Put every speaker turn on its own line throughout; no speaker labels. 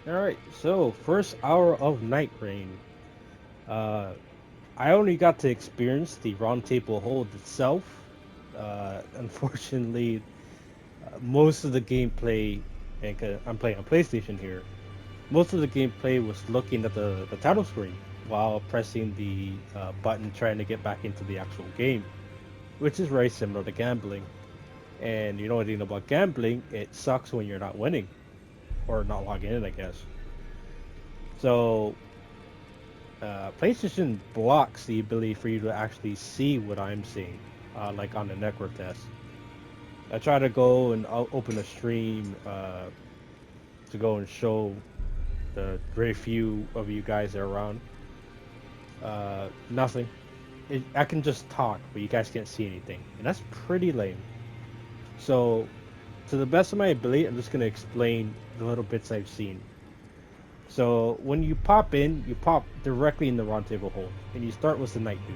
Alright, so first hour of Nightregin. Uh, I only got to experience the round table hold itself. Unfortunately, most of the gameplay, and I'm playing on PlayStation here, most of the gameplay was looking at the title screen while pressing the button trying to get back into the actual game, which is very similar to gambling. And you know anything about gambling, it sucks when you're not winning or not logging in, I guess. So PlayStation blocks the ability for you to actually see what I'm seeing, like on the network test. I try to go and I'll open a stream to go and show the very few of you guys that are around. Nothing. I can just talk, but you guys can't see anything, and that's pretty lame. So, to the best of my ability, I'm just gonna explain the little bits I've seen. So, when you pop in, you pop directly in the round table hold, and you start with the Night Dude.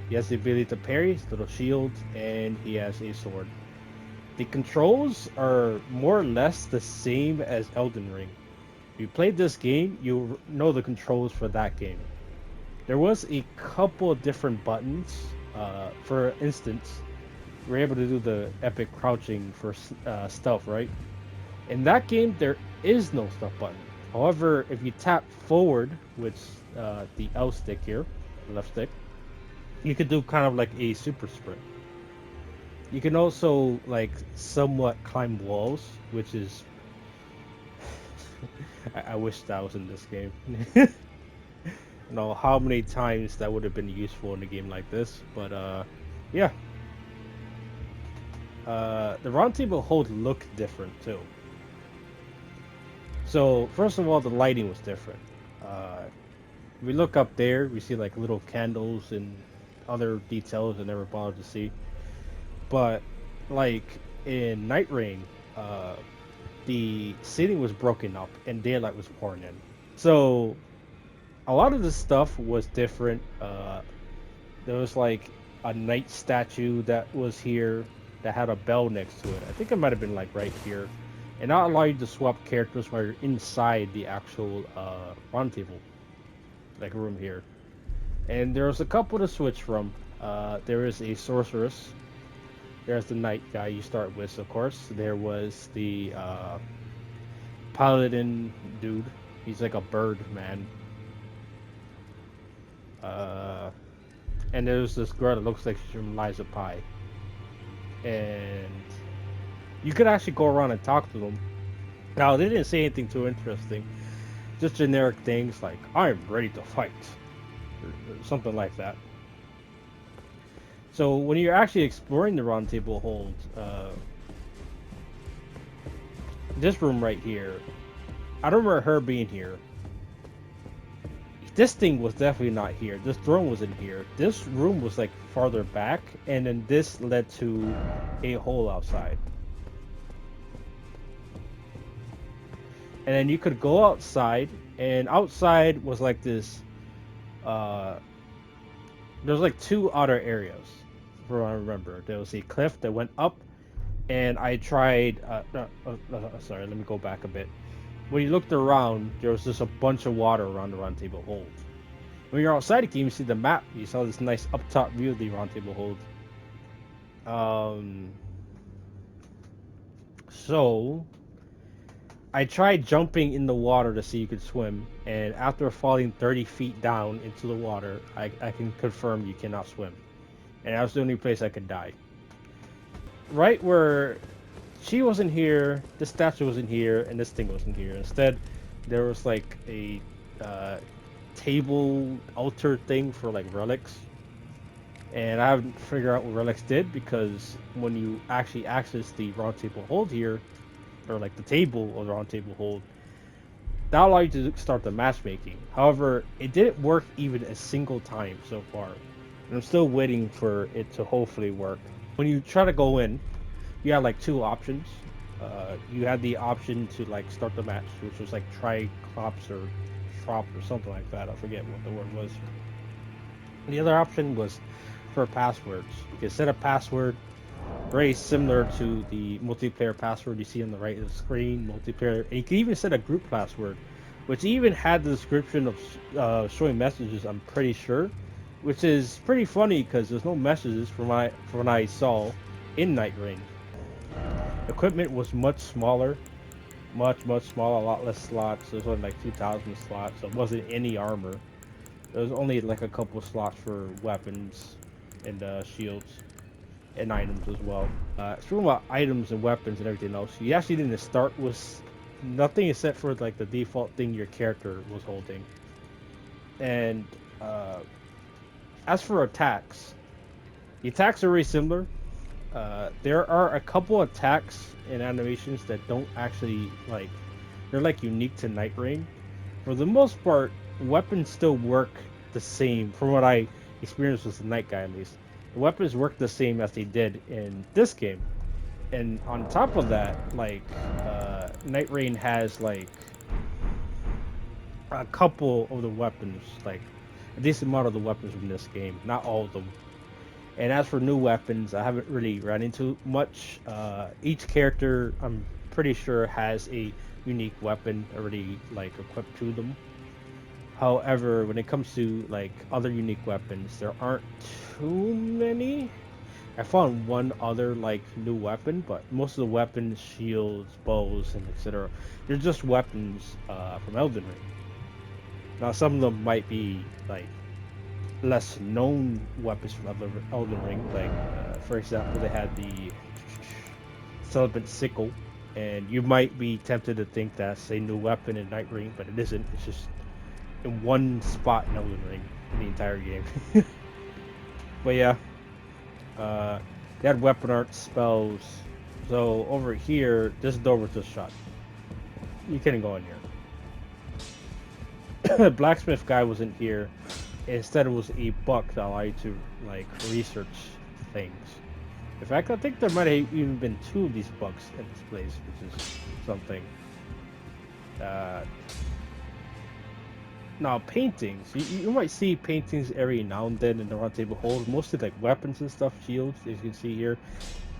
He has the ability to parry, his little shield, and he has a sword. The controls are more or less the same as Elden Ring. If you played this game, you know the controls for that game. There was a couple of different buttons. For instance, we're able to do the epic crouching for stealth, right? In that game, there is no stealth button. However, if you tap forward, which the L stick here, left stick, you could do kind of like a super sprint. You can also like somewhat climb walls, which is I wish that was in this game. Know how many times that would have been useful in a game like this, but yeah. The round table hold looked different too. So first of all, the lighting was different. Uh, we look up there, we see like little candles and other details I never bothered to see. But like in Night Rain, uh, the ceiling was broken up and daylight was pouring in. So a lot of the stuff was different. There was like a knight statue that was here that had a bell next to it. I think it might have been like right here. And not allow you to swap characters while you're inside the actual round table, like room here. And there's a couple to switch from. There is a sorceress. There's the knight guy you start with, of course. There was the paladin dude. He's like a bird man. Uh, and there's this girl that looks like she's from Liza Pie. And you could actually go around and talk to them. Now, they didn't say anything too interesting. Just generic things like, I'm ready to fight. Or something like that. So when you're actually exploring the round table hold, this room right here, I don't remember her being here. This thing was definitely not here. This throne was in here. This room was like farther back, and then this led to a hole outside. And then you could go outside, and outside was like this. Uh, There's like two other areas, from what I remember. There was a cliff that went up, and I tried. No, sorry, let me go back a bit. When you looked around, there was just a bunch of water around the round table hold. When you're outside the game, you see the map. You saw this nice up top view of the round table hold. Um, so I tried jumping in the water to see you could swim, and after falling 30 feet down into the water, I can confirm you cannot swim. And that was the only place I could die. Right where she wasn't here, this statue wasn't here, and this thing wasn't here. Instead, there was like a uh, table altar thing for like relics. And I haven't figured out what relics did because when you actually access the round table hold here, or like the table of the round table hold, that allowed you to start the matchmaking. However, it didn't work even a single time so far. And I'm still waiting for it to hopefully work. When you try to go in, you had like two options. You had the option to like start the match, which was like triclops or trop or something like that. I forget what the word was. And the other option was for passwords. You can set a password, Very similar to the multiplayer password you see on the right of the screen. Multiplayer, and you can even set a group password, which even had the description of showing messages. I'm pretty sure, which is pretty funny because there's no messages from what I saw in Nightregin. Equipment was much smaller, much smaller, a lot less slots. There's only like 2,000 slots, so it wasn't any armor. There was only like a couple slots for weapons and shields and items as well. Speaking about items and weapons and everything else, you actually didn't start with nothing except for like the default thing your character was holding. And uh, as for attacks, the attacks are very similar. There are a couple attacks and animations that don't actually like they're like unique to Night Rain. For the most part, weapons still work the same. From what I experienced with the Night Guy, at least, the weapons work the same as they did in this game. And on top of that, like Night Rain has like a couple of the weapons, like a decent amount of the weapons from this game, not all of them. And as for new weapons, I haven't really run into much. Each character, I'm pretty sure, has a unique weapon already like equipped to them. However, when it comes to like other unique weapons, there aren't too many. I found one other like new weapon, but most of the weapons, shields, bows, and etc. They're just weapons from Elden Ring. Now, some of them might be like less known weapons from Elden Ring. Like, for example, they had the Celibate Sickle, and you might be tempted to think that's a new weapon in Night Ring, but it isn't. It's just in one spot in Elden Ring in the entire game. But yeah, they had weapon art spells. So over here, this door was just shut. You couldn't go in here. The blacksmith guy wasn't here. Instead, it was a book that allowed you to like research things. In fact, I think there might have even been two of these books in this place, which is something. Uh, Now, paintings. You might see paintings every now and then in the round table hold, mostly like weapons and stuff, shields, as you can see here.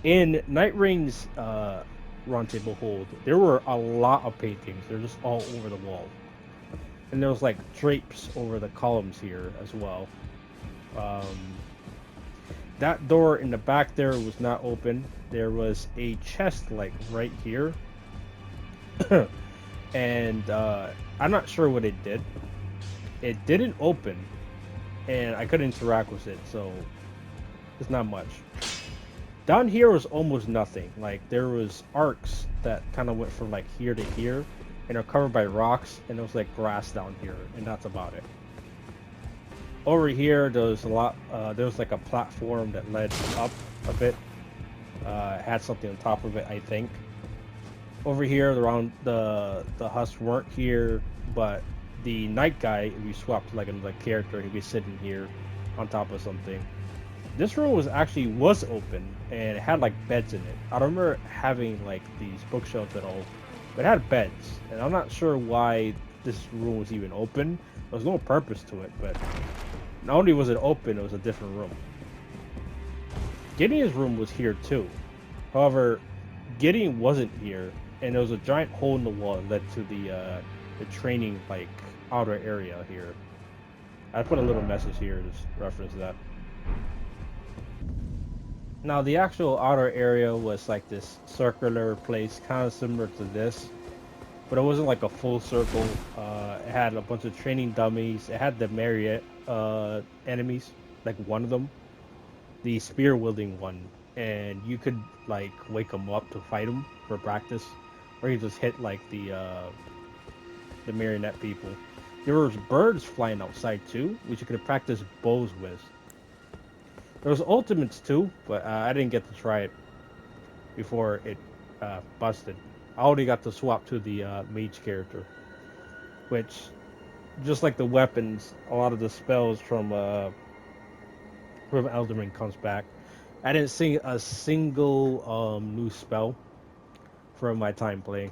In Night Rain's round table hold, there were a lot of paintings. They're just all over the wall. And there was like drapes over the columns here as well. Um, that door in the back there was not open. There was a chest like right here. And I'm not sure what it did. It didn't open, and I couldn't interact with it, so it's not much. Down here was almost nothing. Like, there was arcs that kind of went from like here to here, and are covered by rocks, and there was like grass down here, and that's about it. Over here, there was a lot. There was like a platform that led up a bit. It had something on top of it, I think. Over here, around the husks weren't here, but the night guy, if you swapped like another character, he'd be sitting here on top of something. This room was open and it had like beds in it. I don't remember having like these bookshelves at all, but it had beds, and I'm not sure why this room was even open. There was no purpose to it, but not only was it open, it was a different room. Gideon's room was here too. However, Gideon wasn't here, and there was a giant hole in the wall that led to the training like outer area here. I put a little message here to reference that. Now the actual outer area was like this circular place, kind of similar to this, but it wasn't like a full circle. It had a bunch of training dummies. It had the Marriott enemies, like one of them, the spear wielding one, and you could like wake them up to fight them for practice, or you just hit like the marionette people. There was birds flying outside too, which you could practice bows with. There was ultimates too, but I didn't get to try it before it busted. I already got to swap to the mage character, which, just like the weapons, a lot of the spells from Elden Ring comes back. I didn't see a single new spell from my time playing.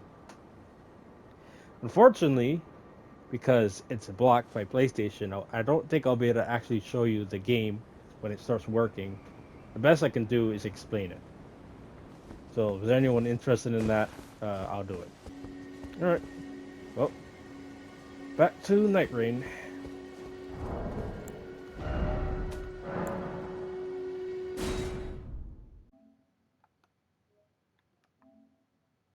Unfortunately, because it's blocked by PlayStation, I don't think I'll be able to actually show you the game when it starts working. The best I can do is explain it. So if there's anyone interested in that, I'll do it. All right. Well, back to Nightregin.